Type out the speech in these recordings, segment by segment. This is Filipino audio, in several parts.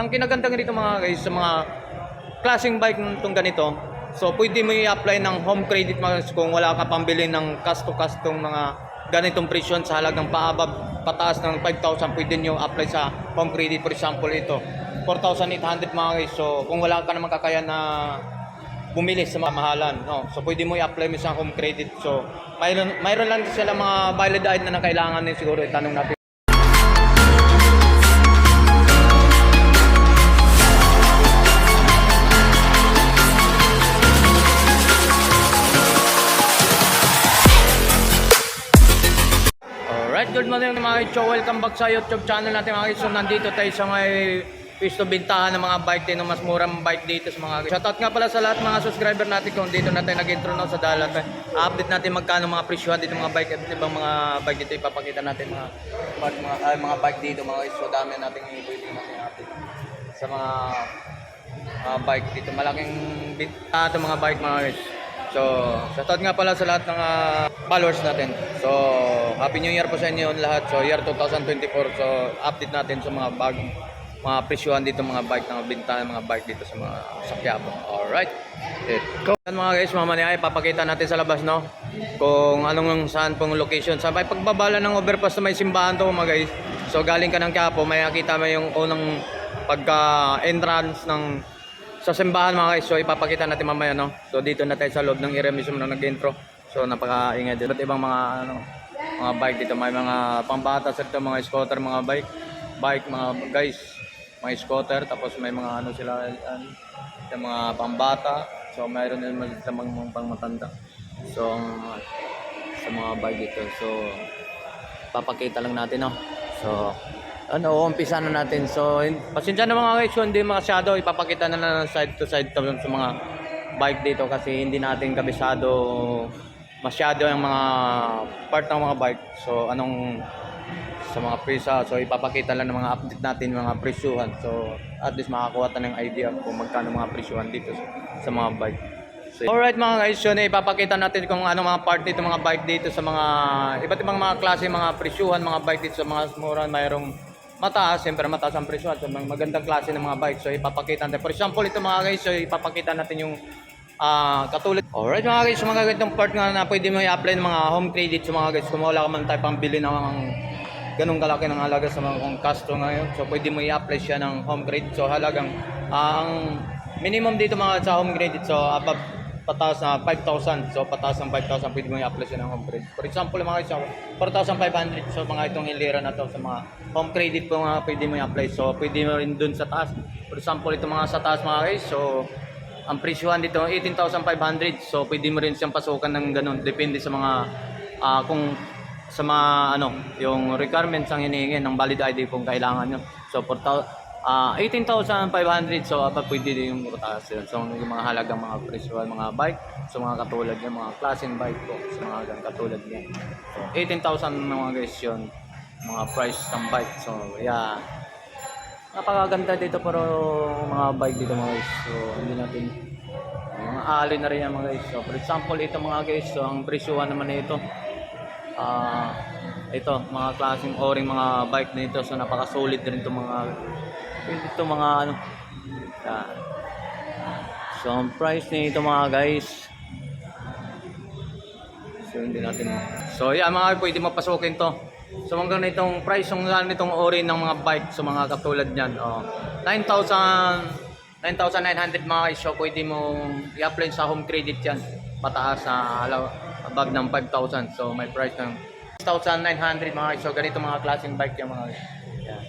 Ang kinagandang dito mga guys sa mga klaseng bike nitong ganito, so pwede mo i-apply ng home credit mga guys kung wala ka pambili ng custom mga ganitong presyon sa halagang paabab pataas ng 5,000, pwede nyo apply sa home credit. For example ito 4,800 mga guys. So kung wala ka naman kakayahan na bumili sa mamahalan, no? So pwede mo i-apply mo sa home credit. So mayroon lang sila mga valid ID na kailangan din siguro itanong natin. Alright, good morning mga kaicho. Welcome back sa YouTube channel natin mga kaicho. Nandito tayo sa may pisto bintahan ng mga bike din, mas murang bike dito sa mga kaicho. Shoutout nga pala sa lahat mga subscriber natin kung dito natin nag-intro na sa dalat. Update natin magkano mga presyo dito mga bike. Ibang mga bike dito ipapakita natin mga bike dito mga kaicho. Dami natin pwede natin update sa mga bike dito. Malaking bintahan mga bike mga kaicho. So, shoutout nga pala sa lahat ng followers natin. So, Happy New Year po sa inyo lahat. So, year 2024. So, update natin sa mga bagong mga presyuhan dito, mga bike na bintahan, mga bike dito sa mga sakyapo. Alright. Go. Mga guys, mamaya ipapakita natin sa labas, no? Kung anong saan pong location. Sa may pagbabala ng overpass na may simbahan to, mga guys. So, galing ka ng Quiapo, may nakita mo yung unang pagka-entrance ng sa simbahan mga guys. So ipapakita natin mamaya, no. So dito na tayo sa loob ng area mismo na nag-intro. So napakaingay dito. Iba't ibang mga mga bike dito. May mga pambata sa dito, mga scooter, mga bike mga guys, mga scooter, tapos may mga sila yung mga pambata. So mayroon din mga pangmatanda. So sa mga bike dito. So papakita lang natin, no. So umpisa na natin. So, pasensya na mga guys, hindi masyado ipapakita na lang side to side sa mga bike dito kasi hindi natin kabisado masyado yung mga part ng mga bike. So, sa mga prisa, so ipapakita lang ng mga update natin, mga presyuhan. So, at least makakuha tayo ng idea kung magkano mga presyuhan dito sa mga bike. So, alright mga guys, so ipapakita natin kung ano mga part dito, mga bike dito sa mga iba't ibang mga klase, mga presyuhan, mga bike dito sa mga mura, mayroong mataas, siyempre mataas ang presyo at magandang klase ng mga bike. So ipapakita natin. For example, ito mga guys, so ipapakita natin yung katulad. Alright mga guys, so mga ganitong part nga na pwede mo i-apply ng mga home credit sa mga guys. Kung wala ka man tayo pambili ng ganong kalaki ng halaga sa mga custom ngayon. So pwede mo i-apply siya ng home credit. So halagang ang minimum dito mga sa home credit, so above pataas na 5,000. So pataas ng 5,000 pwede mo i-apply siya ng home credit. For example mga guys, 4,500. So mga itong hilera na to sa mga home credit po mga pwede mo i-apply. So pwede mo rin dun sa taas. For example ito mga sa taas mga guys, so ang presyuhan dito 18,500. So pwede mo rin siyang pasukan ng ganun. Depende sa mga kung sa mga yung requirements ang hinihingi ng valid ID kung kailangan nyo. So 18,500. So pwede din yung taas yun. So yung mga halagang mga presyuhan, mga bike, so mga katulad niya, mga klaseng bike po, so mga katulad niya. So 18,000 mga guys yun, mga price ng bike. So yeah, napakaganda dito pero mga bike dito mga guys. So hindi natin mga alloy na rin yan mga guys. So for example ito mga guys, so ang presyuhan naman nito ito mga klaseng o-ring mga bike nito. So napaka-solid din itong mga yeah. So ang price nito mga guys, so hindi natin so yeah mga pwede mapasukin to. So hanggang nitong price ng nitong ori ng mga bike, so mga katulad niyan 9,900 mga guys. So pwede mo i-apply sa home credit yan, pataas sa above ng 5,000. So may price ng 6,900 mga guys. So ganito mga klaseng bike yan mga guys. Yeah.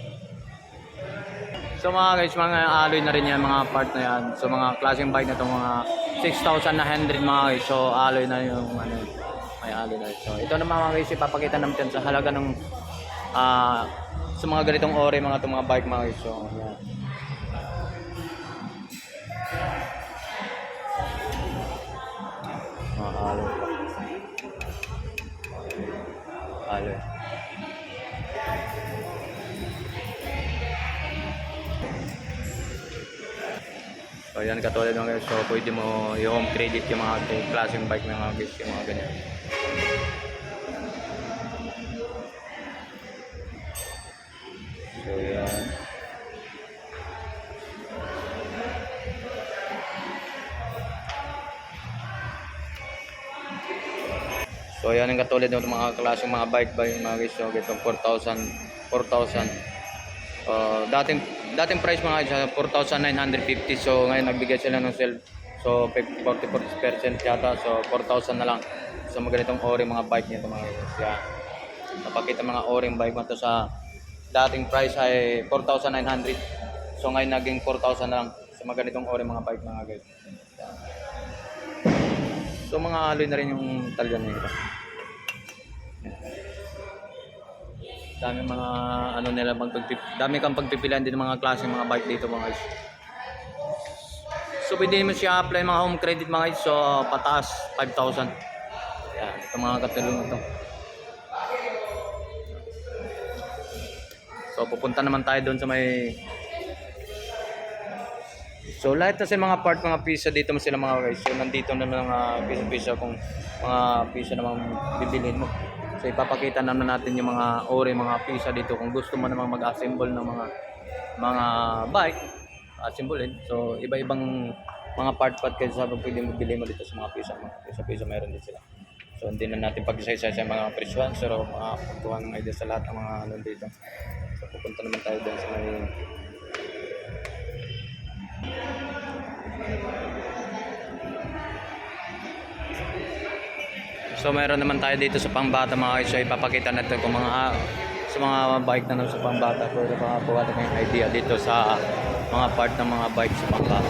So mga guys, mga alloy na rin yan, mga part na yan. So mga klaseng bike na ito, mga 6,900 mga guys. So alloy na yung may alloy na. So ito naman mga guys, ipapakita namin sa halaga ng sa mga ganitong ore, mga itong mga bike mga guys. So yan. Mga alloy. Alloy. So yan katulad ng guys. So pwede mo i-home credit yung mga klaseng bike ng mga guys, yung mga ganyan. So yan. So yan ang katulad ng mga klaseng mga bike mga guys. So ito 4,000. Dating price mga guys 4,950. So ngayon nagbigay sila ng sale. So 40% yata. So 4,000 na lang. So ganitong ori mga bike nito mga guys. Yan. Napakita mga oring bike mo to sa dating price ay 4,900. So ngayon naging 4,000 na lang. So ganitong ori mga bike mga guys. Yan. So mga alloy na rin yung talyan nito. Dami mga ano nila dami kang pagpipilian din ng mga klase mga bike dito mga guys. So pwede mo siya apply mga home credit mga guys. So pataas 5,000. Yan, ito mga katulong ito. So pupunta naman tayo doon sa may. So lahat na sa mga part mga pisa dito mo sila mga guys. So nandito na mga piso-piso kung mga piso namang bibilhin mo. So ipapakita naman natin yung mga ori mga pisa dito kung gusto mo namang mag-assemble ng mga bike, assemblein. So iba-ibang mga part kayo sa pwedeng bibili mo dito sa mga pisa meron din sila. So hindi na natin pag-isa-isa sa mga presyon, so makakuha ng idea sa lahat ng mga ano dito. So pupunta naman tayo doon sa may So meron naman tayo dito sa pangbata mga guys. So ipapakita natin kung sa mga bike na sa pangbata. So ipapakita natin yung idea dito sa mga part ng mga bike sa pangbata.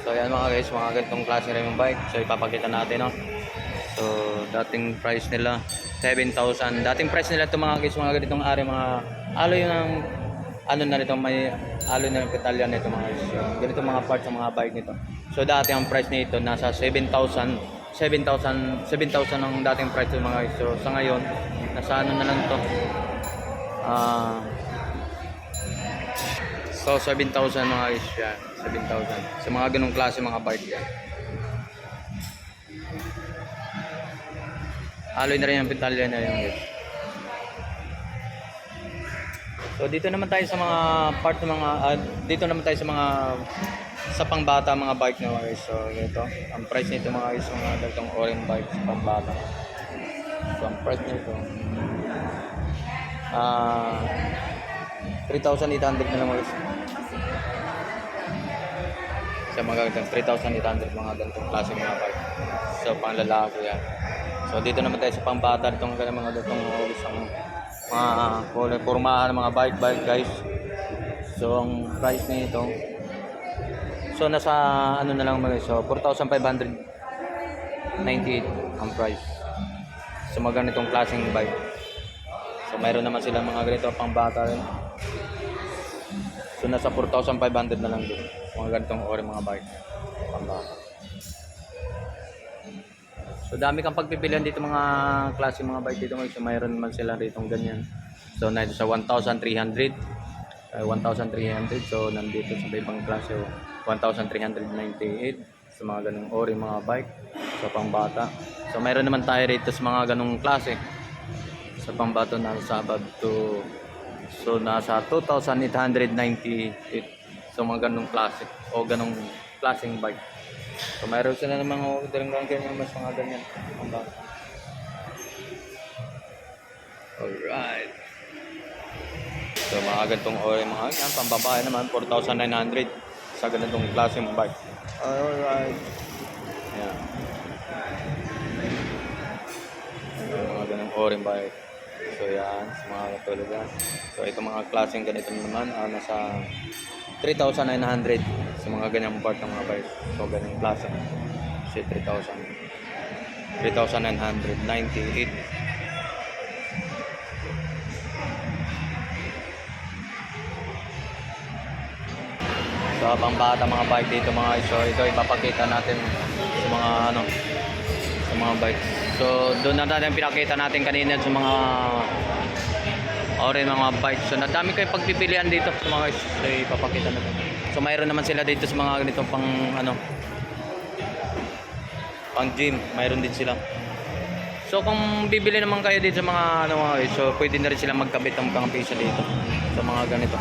So yan mga guys, mga ganitong klase rin yung bike. So ipapakita natin no. So dating price nila 7,000. Dating price nila ito mga guys, mga ganitong ari mga alloy ng ano na nito, may alloy na ng petalya nito mga guys. So, ganito mga parts ng mga bike nito. So dati ang price nito nasa 7,000 ang dating price ng mga guys. So sa ngayon nasa ano na lang to. So 7,000 mga guys yan. 7,000. Sa mga ganung klase mga bike yan. Alloy na rin ang petalya na yun guys. So dito naman tayo sa mga part ng mga dito naman tayo sa mga sa pangbata mga bike na guys. So ito, ang price nito mga guys, mga ganitong orange bike sa pangbata. So ang price nito 3,800 na lang guys. Sa mga ganitong 3,800 mga ganitong klase mga bike. So pang lalaki yan. So dito naman tayo sa pangbata, itong mga ganitong isang mga kulay pormahan ng mga bike guys. So ang price nito so nasa ano na lang mga so 4,598 ang price sa mga ganitong klaseng bike. So mayroon naman sila mga ganito pang bata rin. So nasa 4,500 na lang din mga ganitong ori mga bike pang bata. So dami kang pagpipilian dito mga klase mga bike dito ngayon. So mayroon naman sila rito ganyan. So nandito sa 1,300. 1,300. So nandito sa ibang klase 1,398 sa mga ganung ori mga bike sa pangbata. So mayroon naman tayo rito sa mga ganung klase sa pangbata na sa above to so nasa 2,898. So mga ganung klase o ganung klaseng bike. So mayroon sila ng mga order ng ganyan mas mga ganyan. Alright. So mga ganitong ori mga ganyan. Pambabae naman 4,900 sa ganitong klase ng bike. Alright. Ayan. Mga ganitong ori bike. So yan. Sa mga katulad yan. So ito mga klaseng ganito naman. Nasa 3,900 sa mga ganyang part ng mga bike. So ganyang klase. So 3,998. So pambata mga bike dito mga guys. So ito ipapakita natin sa mga ano sa mga bike. So doon natin pinakita natin kanina sa mga mga bike. So nadami kayo pagpipilian dito sa mga guys. So ipapakita natin. So mayroon naman sila dito sa mga ganito pang ano pang gym, mayroon din sila. So kung bibili naman kayo dito sa mga ano mga guys, so pwede na rin sila magkabit ng mga pisa dito sa mga ganito.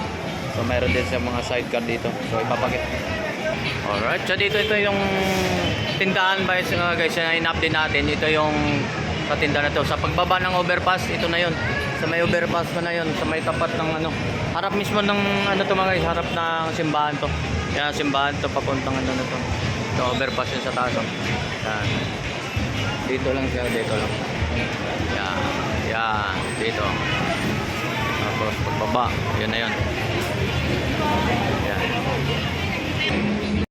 So mayroon din sa mga sidecar dito. So ipapakita. Alright, so dito ito yung tindahan guys, guys na in-update natin. Ito yung sa tindahan na to. Sa pagbaba ng overpass, ito na yon. Sa may overpass ko na yon, sa may tapat ng ano, harap mismo ng ano to mga guys, harap ng simbahan to. Yan, simbahan to papuntang ano na to. Ito overpass yun sa taas. Oh. Yan. Dito lang siya, dito lang. Yan, yan, dito. Tapos pagbaba, yun na yun. Yan.